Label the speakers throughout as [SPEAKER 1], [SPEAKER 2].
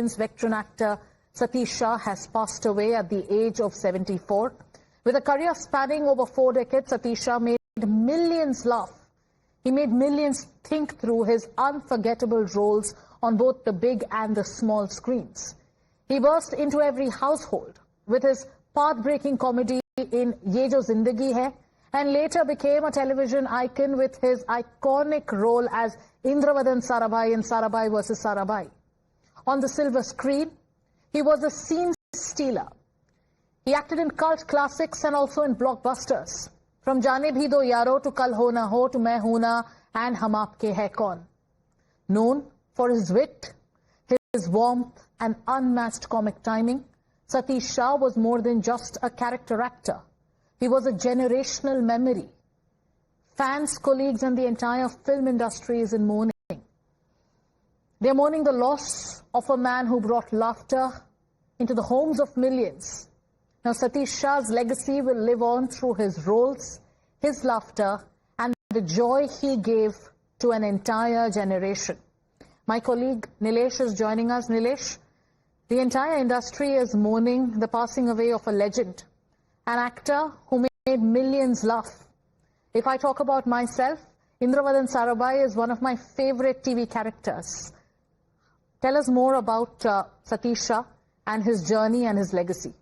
[SPEAKER 1] veteran actor Satish Shah has passed away at the age of 74. With a career spanning over 4 decades, Satish Shah made millions laugh. He made millions think through his unforgettable roles on both the big and the small screens. He burst into every household with his path-breaking comedy in Ye Jo Zindagi Hai, and later became a television icon with his iconic role as Indravadan Sarabhai in Sarabhai vs. Sarabhai. On the silver screen, he was a scene stealer. He acted in cult classics and also in blockbusters, from Jaane Bhi Do Yaro to Kal Ho Na Ho to Main Hoon Na and Hum Aapke Hai Kaun. Known for his wit, his warmth and unmatched comic timing, Satish Shah was more than just a character actor. He was a generational memory. Fans, colleagues and the entire film industry is in mourning. They are mourning the loss of a man who brought laughter into the homes of millions. Now, Satish Shah's legacy will live on through his roles, his laughter, and the joy he gave to an entire generation. My colleague Nilesh is joining us. Nilesh, the entire industry is mourning the passing away of a legend, an actor who made millions laugh. If I talk about myself, Indravadan Sarabhai is one of my favorite TV characters. Tell us more about Satish Shah and his journey and his legacy.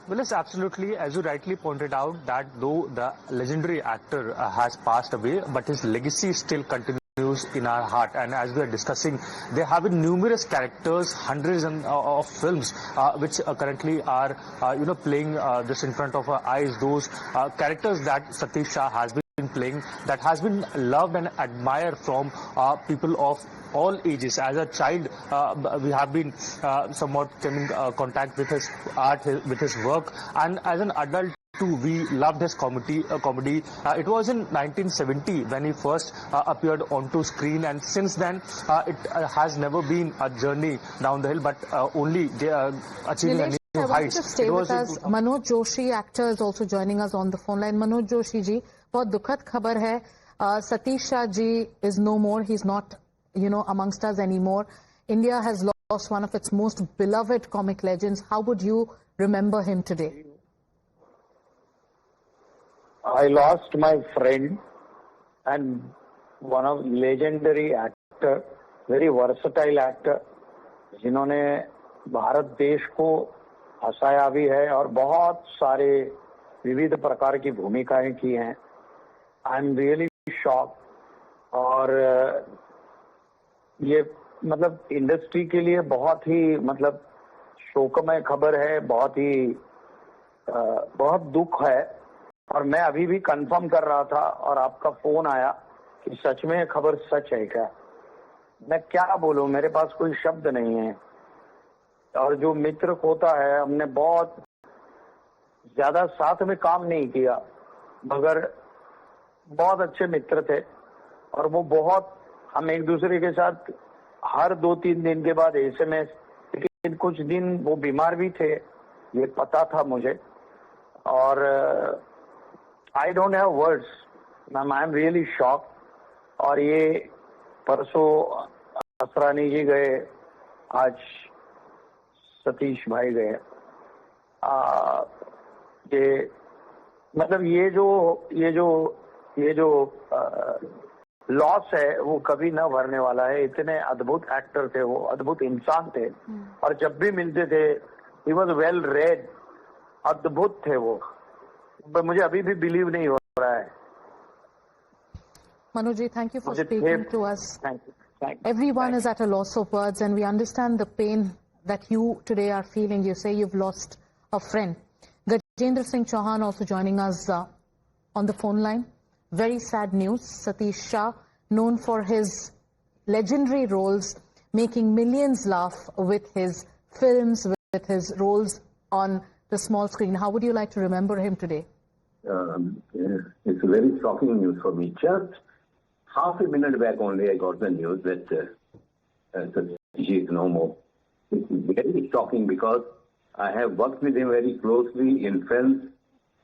[SPEAKER 2] Well, it's absolutely, as you rightly pointed out, that though the legendary actor has passed away, but his legacy still continues in our heart. And as we are discussing, there have been numerous characters, hundreds of films which currently are playing this in front of our eyes. Those characters that Satish Shah has been playing, that has been loved and admired from people of all ages. As a child, we have been somewhat coming in contact with his art, with his work, and as an adult too, we loved his comedy. It was in 1970 when he first appeared onto screen, and since then it has never been a journey down the hill, but only achieving a new heights.
[SPEAKER 1] To stay with us, Manoj Joshi, actor, is also joining us on the phone line. Manoj Joshi ji, बहुत दुखद खबर है. Satish Shah ji is no more. He's not, amongst us anymore. India has lost one of its most beloved comic legends. How would you remember him today?
[SPEAKER 3] I lost my friend and one of legendary actor, very versatile actor, जिन्होंने भारत देश को हंसाया भी है और बहुत सारे विविध प्रकार की भूमिकाएं की हैं. I am really shock. और ये मतलब इंडस्ट्री के लिए बहुत ही शोकमय खबर है, बहुत दुख है. और मैं अभी भी कंफर्म कर रहा था और आपका फोन आया कि सच में ये खबर सच है क्या. मैं क्या बोलूं, मेरे पास कोई शब्द नहीं है. और जो मित्र होता है, हमने बहुत ज्यादा साथ में काम नहीं किया, मगर बहुत अच्छे मित्र थे. और वो हम एक दूसरे के साथ हर 2-3 दिन के बाद SMS, लेकिन कुछ दिन वो बीमार भी थे, ये पता था मुझे. और I don't have words. I am really shocked. और ये परसों असरानी जी गए, आज सतीश भाई गए. ये जो लॉस है वो कभी न भरने वाला है. इतने अद्भुत एक्टर थे वो, अद्भुत इंसान थे. और जब भी मिलते थे, he was well read, अद्भुत थे वो. मुझे अभी भी बिलीव नहीं हो रहा है.
[SPEAKER 1] Manoj ji, thank you for speaking to us.
[SPEAKER 3] Thank you.
[SPEAKER 1] Everyone is at a loss of words, and we understand the pain that you today are feeling. You say you've lost a friend. Gajendra Singh Chauhan also joining us on the phone line. Very sad news. Satish Shah, known for his legendary roles, making millions laugh with his films, with his roles on the small screen. How would you like to remember him today?
[SPEAKER 4] It's very shocking news for me. Just half a minute back only I got the news that Satish is no more. It's very shocking because I have worked with him very closely in films,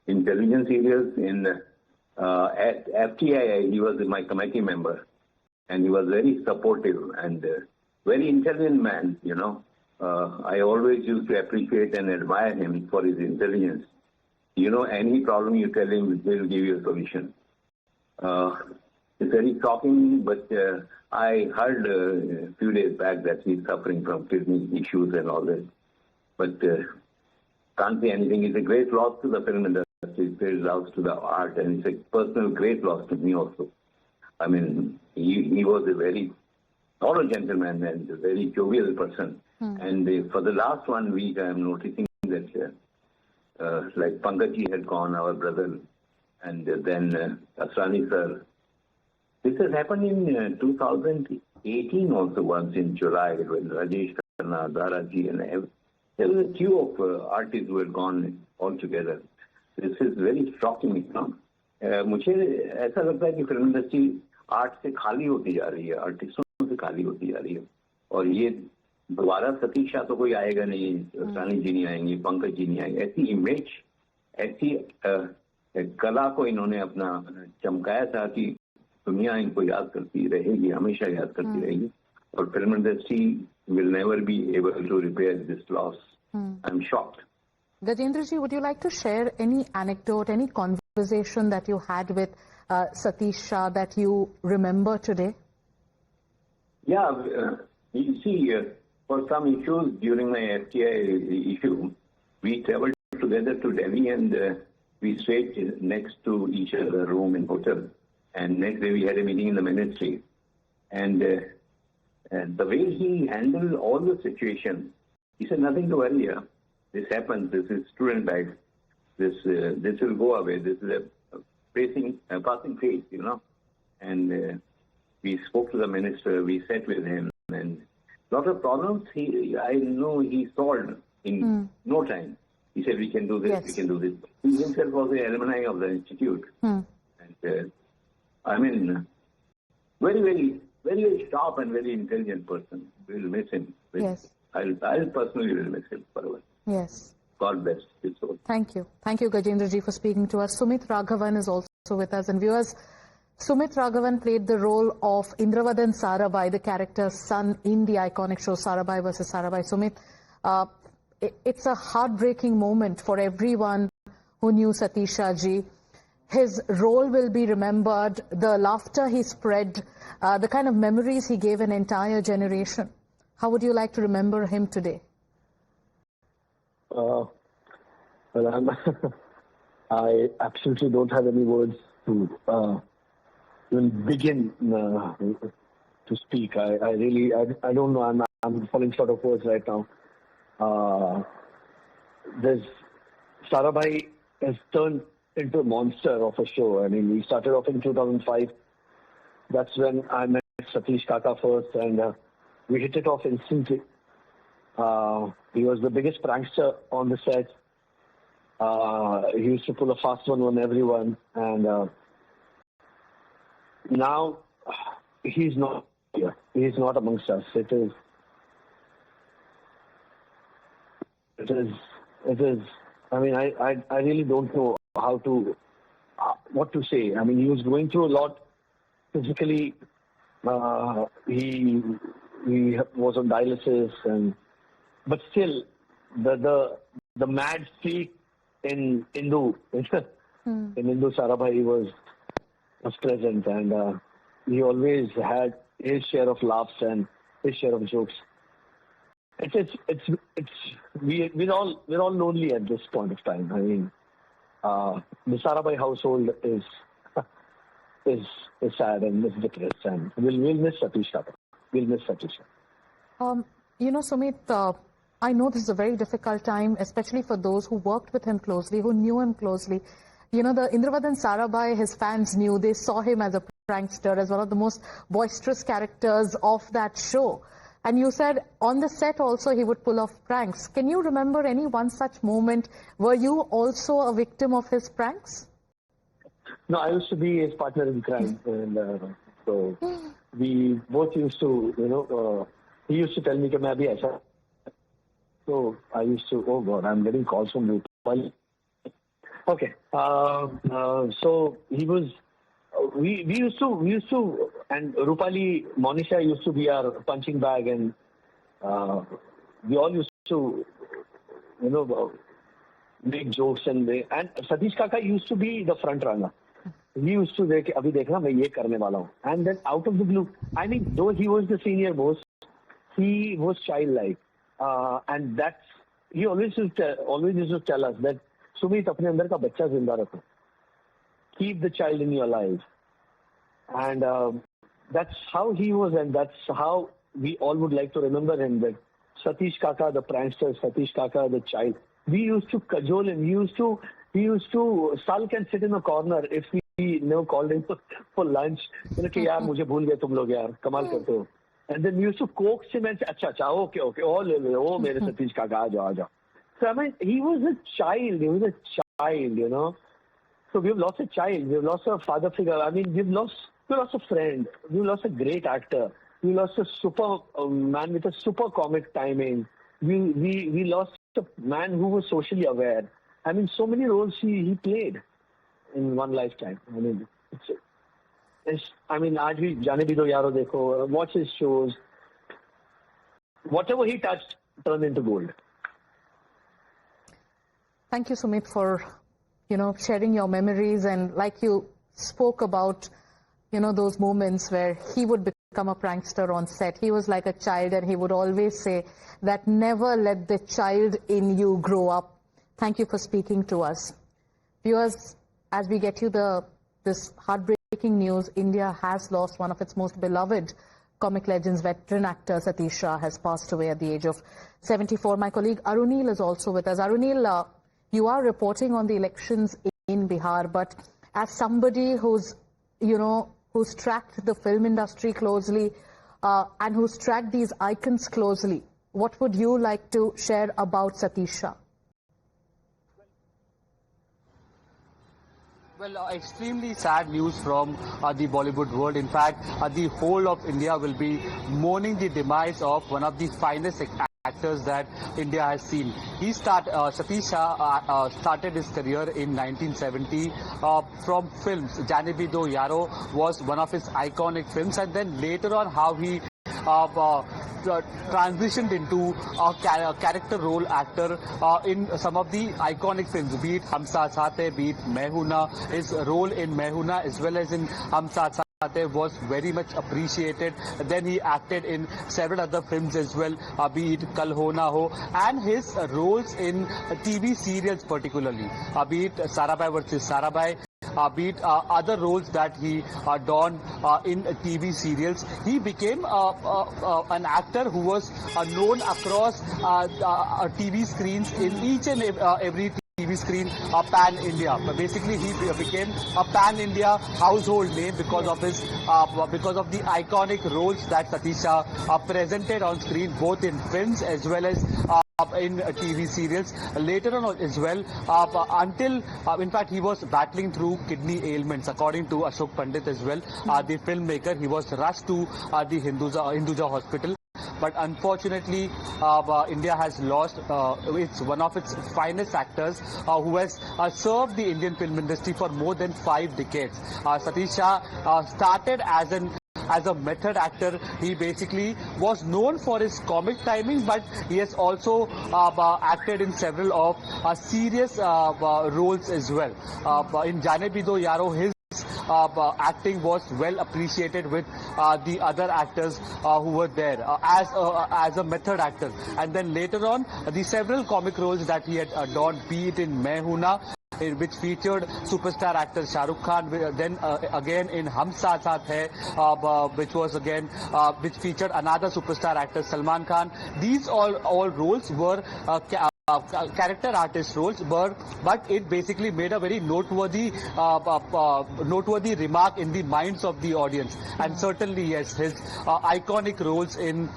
[SPEAKER 4] in television serials, at FTI he was my committee member. and he was very supportive and very intelligent man, I always used to appreciate and admire him for his intelligence. Any problem you tell him, he'll give you a solution. It's very shocking, but I heard a few days back that he's suffering from kidney issues and all that. But can't say anything. It's a great loss to the film industry. It's a great loss to the art, and it's a personal great loss to me also. I mean, he was a very thorough gentleman and a very jovial person. And for the last 1 week, I am noticing that like Pankaj had gone, our brother, and then Asrani sir. This has happened in 2018 also once in July when Rajesh Khanna, Daraji, and there was a queue of artists who had gone altogether. This is very shocking. मुझे ऐसा लगता है कि film industry art से खाली होती जा रही है, आर्टिस्टों से खाली होती जा रही है, और ये दोबारा सतीश शाह तो कोई आएगा नहीं, रानी जी नहीं आएंगी, पंकज जी नहीं आएंगे. ऐसी इमेज, ऐसी कला को इन्होंने अपना चमकाया था कि दुनिया इनको याद करती रहेगी, हमेशा याद करती रहेगी, और film industry will never be able to repair this loss. I'm shocked.
[SPEAKER 1] Gajendra ji, would you like to share any anecdote, any conversation that you had with Satish Shah that you remember today?
[SPEAKER 4] Yeah, you see, for some issues during my FTI issue, we traveled together to Delhi and we stayed next to each other room in hotel. And next day we had a meeting in the ministry. And the way he handled all the situation, he said, nothing to worry. This happens. This is student life. This will go away. This is a passing phase, And we spoke to the minister. We sat with him, and a lot of problems I know he solved in no time. He said, we can do this. Yes. We can do this. He himself was the alumni of the institute, and I mean, very, very, very, very sharp and very intelligent person. We'll miss him.
[SPEAKER 1] Yes.
[SPEAKER 4] I'll personally will miss him forever.
[SPEAKER 1] Yes.
[SPEAKER 4] God bless his soul.
[SPEAKER 1] Thank you. Thank you, Gajendra ji, for speaking to us. Sumit Raghavan is also with us. And viewers, Sumit Raghavan played the role of Indravardhan Sarabhai, the character's son in the iconic show Sarabhai versus Sarabhai. Sumit, it's a heartbreaking moment for everyone who knew Satish Shah ji. His role will be remembered, the laughter he spread, the kind of memories he gave an entire generation. How would you like to remember him today?
[SPEAKER 5] Well, I absolutely don't have any words to even begin to speak. I don't know. I'm falling short of words right now. Sarabhai has turned into a monster of a show. I mean, we started off in 2005. That's when I met Satish Kaka first, and we hit it off instantly. He was the biggest prankster on the set. He used to pull a fast one on everyone, and now he's not here. He's not amongst us. It is. I mean, I really don't know how to, what to say. I mean, he was going through a lot physically. He was on dialysis, but still, the mad streak in Hindu Sarabhai was present, and he always had his share of laughs and his share of jokes. We're all lonely at this point of time. I mean, the Sarabhai household is sad and is depressed, and we'll miss Satish Shah. We'll miss Satish Shah.
[SPEAKER 1] Sumit, I know this is a very difficult time, especially for those who worked with him closely, who knew him closely. The Indravardhan Sarabhai, his fans knew. They saw him as a prankster, as one of the most boisterous characters of that show. And you said on the set also he would pull off pranks. Can you remember any one such moment? Were you also a victim of his pranks?
[SPEAKER 5] No, I used to be his partner in crime, and so we both used to, he used to tell me that I be aisa. So I used to, oh God, I'm getting calls from you. Okay. So he was we used to, and Rupali, Monisha used to be our punching bag, and we all used to, make jokes and Satish Kaka used to be the front runner. He used to say, "Abhi dekhna, main ye karne wala hu." And then out of the blue, I mean, though he was the senior most, he was childlike, and that's he always used to tell us that Sumit, apne andar ka bachcha zinda rakho. Keep the child in your life. And that's how he was, and that's how we all would like to remember him, that Satish Kaka, the prankster, Satish Kaka, the child. We used to cajole him. He used to sulk and sit in a corner if we called him for lunch. Ki yaar, mujhe bhool gaye tum log yaar, kamal karte ho. And then we used to coax him and say, acha, okay, oh, mere Satish Kaka, aaja. So I mean, he was a child, So we've lost a child, we've lost a father figure. I mean, we've lost a friend, we've lost a great actor, we lost a super man with a super comic timing. We lost a man who was socially aware. I mean, so many roles he played in one lifetime. I mean, aaj bhi Jaane Bhi Do Yaro dekho, watch his shows. Whatever he touched turned into gold.
[SPEAKER 1] Thank you, Sumit, for sharing your memories, and like you spoke about, those moments where he would become a prankster on set. He was like a child, and he would always say that never let the child in you grow up. Thank you for speaking to us. Viewers, as we get you this heartbreaking news, India has lost one of its most beloved comic legends. Veteran actor Satish Shah has passed away at the age of 74. My colleague Arunil is also with us. Arunil, you are reporting on the elections in Bihar, but as somebody who's tracked the film industry closely and who's tracked these icons closely, what would you like to share about Satish Shah?
[SPEAKER 2] Well, extremely sad news from the Bollywood world. In fact, the whole of India will be mourning the demise of one of the finest actors that India has seen. Satish Shah started his career in 1970 from films. Jaane Bhi Do Yaro was one of his iconic films, and then later on how he transitioned into a character role actor in some of the iconic films, be it Hum Saath Saath Hai, be it Main Hoon Na. His role in Main Hoon Na as well as in Hum Saath Saath Hai was very much appreciated. Then he acted in several other films as well, be it Kal Ho Na Ho, and his roles in TV serials particularly, be it Sarabhai versus Sarabhai, be it other roles that he donned in TV serials. He became an actor who was known across TV screens in each and every TV screen pan-India. Basically, he became a pan-India household name because of his because of the iconic roles that Satish Shah presented on screen, both in films as well as in TV serials. Later on as well, until in fact he was battling through kidney ailments, according to Ashok Pandit as well, the filmmaker. He was rushed to the Hinduja hospital. But unfortunately, India has lost one of its finest actors who has served the Indian film industry for more than 5 decades. Satish Shah started as a method actor. He basically was known for his comic timing, but he has also acted in several of serious roles as well. In Jaane Bhi Do Yaro, his acting was well appreciated with the other actors who were there as a method actor. And then later on, the several comic roles that he had donned, be it in Main Hoon Na, which featured superstar actor Shah Rukh Khan, then again in Hum Saath Saath Hai, which featured another superstar actor Salman Khan. These all roles were character artist roles, but it basically made a very noteworthy remark in the minds of the audience. And certainly, yes, his iconic roles in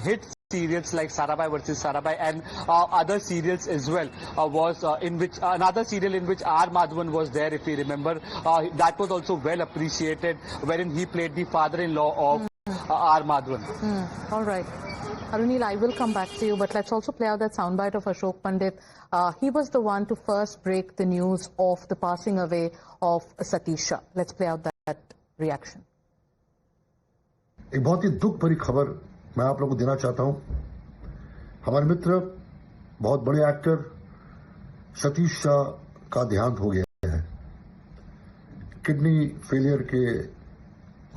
[SPEAKER 2] hit serials like Sarabhai versus Sarabhai and other serials as well was in which another serial in which R. Madhavan was there, if you remember. That was also well appreciated, wherein he played the father-in-law of R. Madhavan.
[SPEAKER 1] All right. Arunil, I will come back to you, but let's also play out that soundbite of Ashok Pandit. He was the one to first break the news of the passing away of Satish Shah. Let's play out that. reaction.
[SPEAKER 6] एक बहुत ही दुख भरी खबर मैं आप लोगों को देना चाहता हूं। हमारे मित्र बहुत बड़े एक्टर सतीश शाह का देहांत हो गया है। किडनी फेलियर के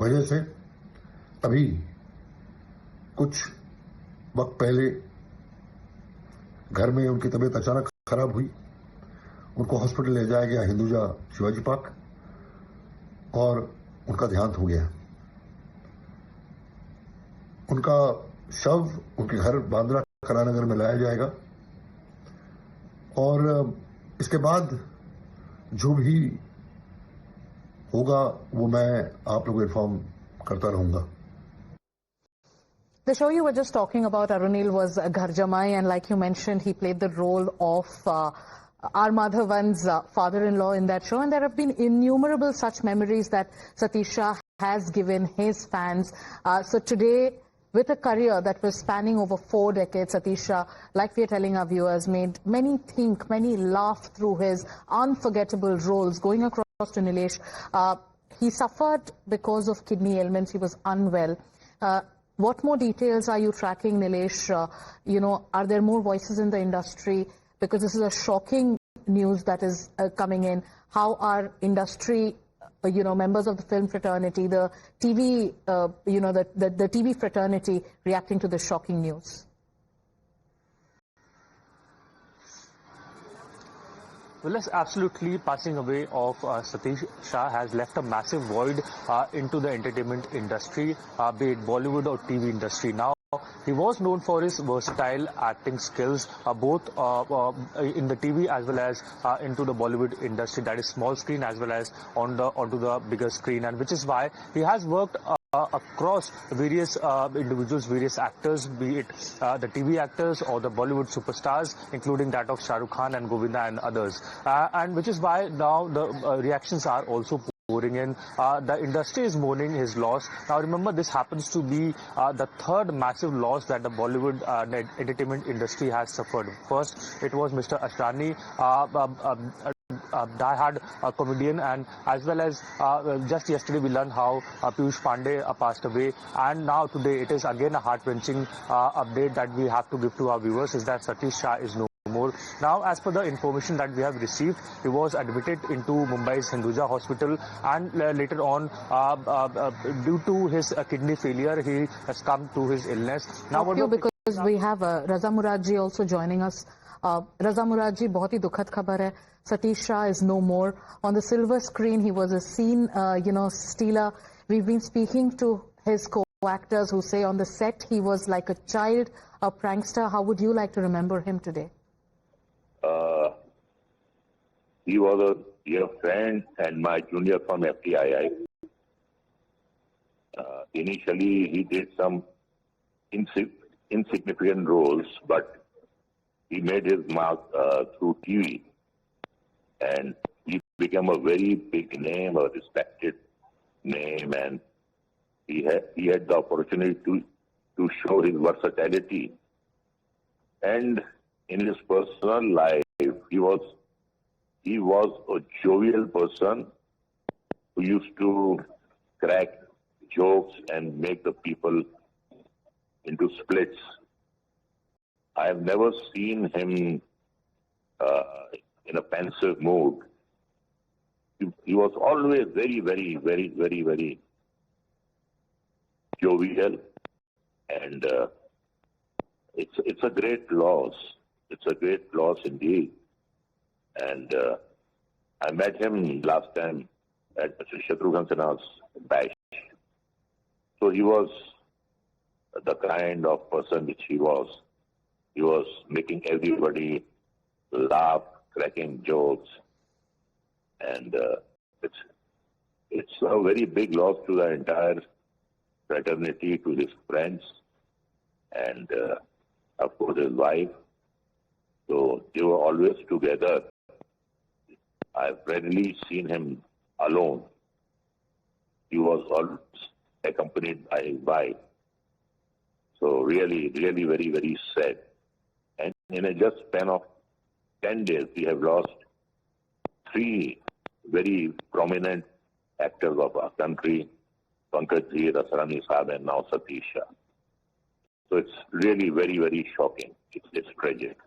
[SPEAKER 6] वजह से अभी कुछ वक्त पहले घर में उनकी तबीयत अचानक खराब हुई। उनको हॉस्पिटल ले जाया गया हिंदुजा शिवाजी पार्क और उनका देहांत हो गया। उनका शव उनके घर बांद्रा करानगर में लाया जाएगा और इसके बाद जो भी होगा वो मैं आप लोगों को इन्फॉर्म करता रहूंगा।
[SPEAKER 1] The show you were just talking about, Arunil, was Ghar Jamai, and like you mentioned, he played the role of R. Madhavan's father-in-law in that show, and there have been innumerable such memories that Satish Shah has given his fans. So today, with a career that was spanning over 4 decades, Satish Shah, like we are telling our viewers, made many think, many laugh through his unforgettable roles. Going across to Nilesh, he suffered because of kidney ailments. He was unwell. What more details are you tracking, Nilesh? Are there more voices in the industry? Because this is a shocking news that is coming in. How are industry, members of the film fraternity, the TV, the TV fraternity reacting to this shocking news?
[SPEAKER 2] Well, yes, absolutely. Passing away of Satish Shah has left a massive void into the entertainment industry, be it Bollywood or TV industry. Now, he was known for his versatile acting skills, both in the TV as well as into the Bollywood industry, that is small screen as well as onto the bigger screen, and which is why he has worked across various individuals, various actors, be it the TV actors or the Bollywood superstars, including that of Shah Rukh Khan and Govinda and others. And which is why now the reactions are also pouring in. The industry is mourning his loss. Now remember, this happens to be the third massive loss that the Bollywood entertainment industry has suffered. First, it was Mr. Ashrani, die-hard comedian, and as well as just yesterday we learned how Piyush Pandey passed away, and now today it is again a heart-wrenching update that we have to give to our viewers, is that Satish Shah is no more. Now, as per the information that we have received, he was admitted into Mumbai's Hinduja hospital, and later on, due to his kidney failure, he has come to his illness. Now,
[SPEAKER 1] because we have Raza Muradji also joining us. Raza Muradji, बहुत ही दुखद खबर है. Satish Shah is no more. On the silver screen, he was a scene, stealer. We've been speaking to his co-actors who say on the set he was like a child, a prankster. How would you like to remember him today?
[SPEAKER 7] He was a dear friend and my junior from FTII. Initially, he did some insignificant roles, but he made his mark through TV, and he became a very big name, a respected name, and he had the opportunity to show his versatility. And in his personal life, he was a jovial person who used to crack jokes and make the people into splits. I have never seen him in a pensive mood. He was always very, very, very, very, very jovial, and it's a great loss. It's a great loss indeed. And I met him last time at Shatrughan Sinha's bash. So he was the kind of person which he was. He was making everybody laugh, cracking jokes, and it's a very big loss to the entire fraternity, to his friends, and of course his wife. So they were always together. I've rarely seen him alone. He was always accompanied by his wife. So really, really very, very sad. And in a just span of 10 days, we have lost 3 very prominent actors of our country, Pankaj ji, Rasarani Saab, and now Satish Shah. So it's really very, very shocking. It's tragic.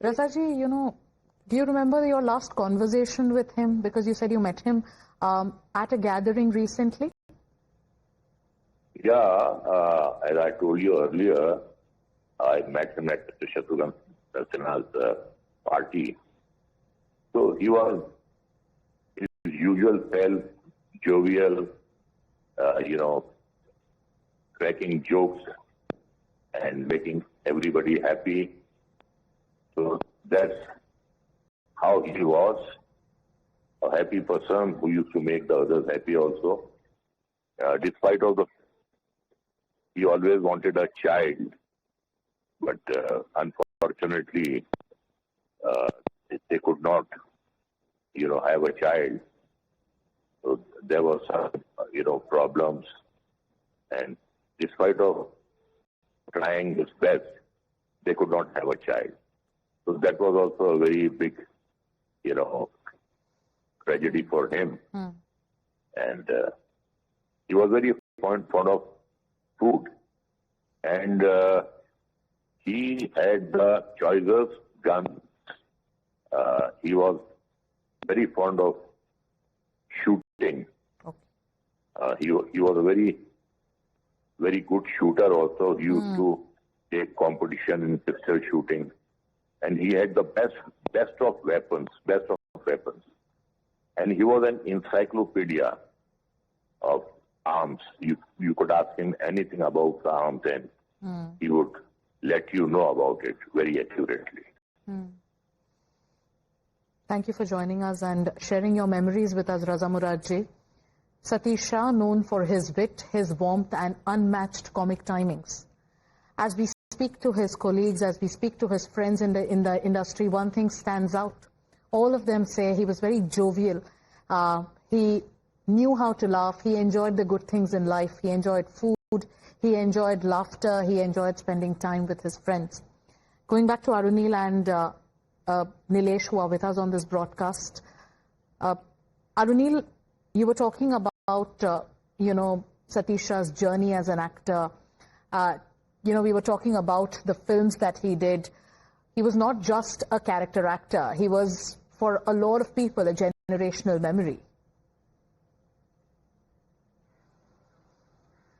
[SPEAKER 1] Razaji, do you remember your last conversation with him? Because you said you met him at a gathering recently.
[SPEAKER 7] Yeah, as I told you earlier, I met him at Shatrughan Sinha's party. So he was his usual self, jovial, cracking jokes and making everybody happy. So that's how he was, a happy person who used to make the others happy also. Despite of he always wanted a child, but unfortunately, they could not, have a child. So there were some, problems, and despite of trying his best, they could not have a child. So that was also a very big, tragedy for him. And he was very fond of food. And he had the choicest gun. He was very fond of shooting. Okay. He was a very, very good shooter also. He used to take competition in pistol shooting. And he had the best of weapons. And he was an encyclopedia of arms. You could ask him anything about the arms and he would let you know about it very accurately.
[SPEAKER 1] Thank you for joining us and sharing your memories with us, Raza Muradji. Satish Shah, known for his wit, his warmth and unmatched comic timings. As we speak to his colleagues, as we speak to his friends in the industry, one thing stands out. All of them say he was very jovial. He knew how to laugh. He enjoyed the good things in life. He enjoyed food. He enjoyed laughter. He enjoyed spending time with his friends. Going back to Arunil and Nilesh, who are with us on this broadcast. Arunil, you were talking about, Satish Shah's journey as an actor. We were talking about the films that he did. He was not just a character actor. He was, for a lot of people, a generational memory.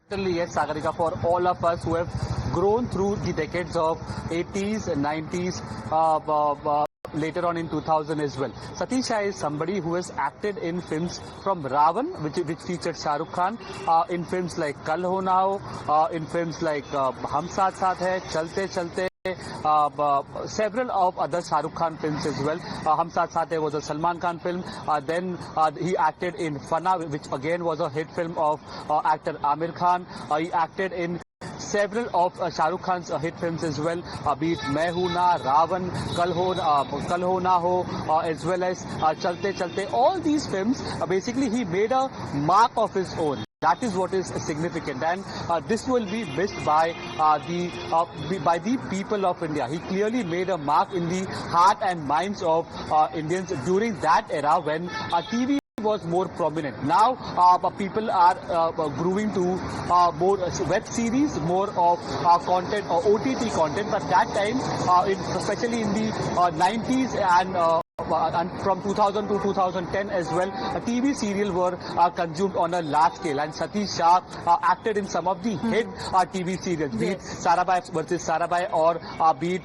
[SPEAKER 8] Certainly, yes, Sagarika, for all of us who have grown through the decades of 80s and 90s, later on in 2000 as well. Satish Shah is somebody who has acted in films from Ravan, which featured Shah Rukh Khan, in films like Kal Ho Na Ho, in films like Hum Saath Saath Hai, Chalte Chalte, several of other Shah Rukh Khan films as well. Hum Saath Saath Hai was a Salman Khan film. Then he acted in Fana, which again was a hit film of actor Amir Khan. He acted in several of Shah Rukh Khan's hit films as well, be it Main Hoon Na, Ravan, Kal Ho Na Ho, as well as Chalte Chalte. All these films, basically he made a mark of his own. That is what is significant, and this will be missed by the people of India. He clearly made a mark in the heart and minds of Indians during that era when TV was more prominent. Now people are grooving to more web series, more of content or OTT content, but that time, especially in the 90s and from 2000 to 2010 as well, a TV serial were consumed on a large scale, and Satish Shah acted in some of the hit TV serials, be it Sarabhai versus Sarabhai, or be it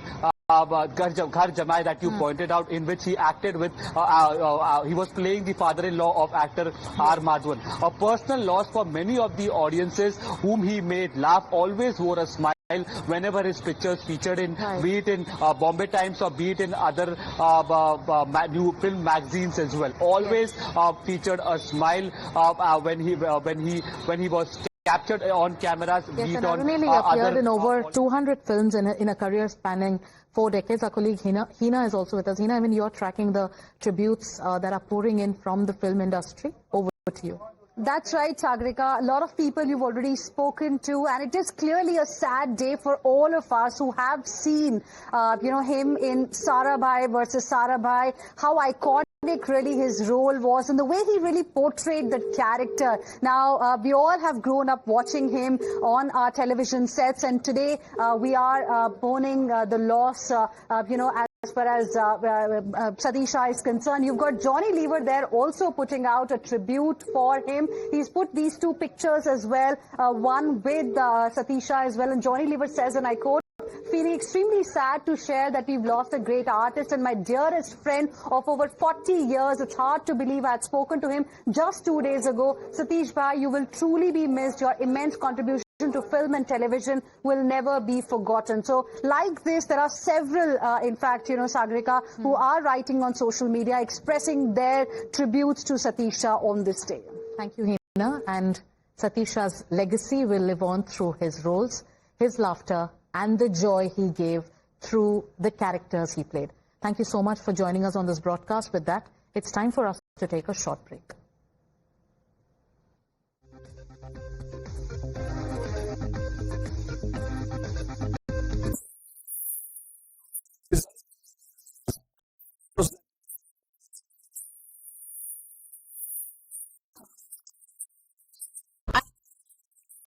[SPEAKER 8] Ghar Jamai that you pointed out, in which he acted with, he was playing the father-in-law of actor R. Madhavan. A personal loss for many of the audiences whom he made laugh, always wore a smile whenever his pictures featured in, be it in Bombay Times or be it in other new film magazines as well. Always featured a smile when he was captured on cameras.
[SPEAKER 1] Yes, and Arunil appeared in over 200 films in a career spanning 4 decades. Our colleague Hina is also with us. Hina, you're tracking the tributes that are pouring in from the film industry. Over to you.
[SPEAKER 9] That's right, Sagrika. A lot of people you've already spoken to, and it is clearly a sad day for all of us who have seen, him in Sarabhai versus Sarabhai, how iconic really his role was and the way he really portrayed that character. Now, we all have grown up watching him on our television sets, and today we are mourning the loss, as far as Satish Shah is concerned. You've got Johnny Lever there also putting out a tribute for him. He's put these two pictures as well, one with Satish Shah as well. And Johnny Lever says, and I quote, "Feeling extremely sad to share that we've lost a great artist and my dearest friend of over 40 years. It's hard to believe I had spoken to him just 2 days ago. Satish Bhai, you will truly be missed. Your immense contribution to film and television will never be forgotten." So like this, there are several, in fact, Sagrika, who are writing on social media expressing their tributes to Satish Shah on this day.
[SPEAKER 1] Thank you, Hina. And Satish Shah's legacy will live on through his roles, his laughter, and the joy he gave through the characters he played. Thank you so much for joining us on this broadcast. With that, it's time for us to take a short break.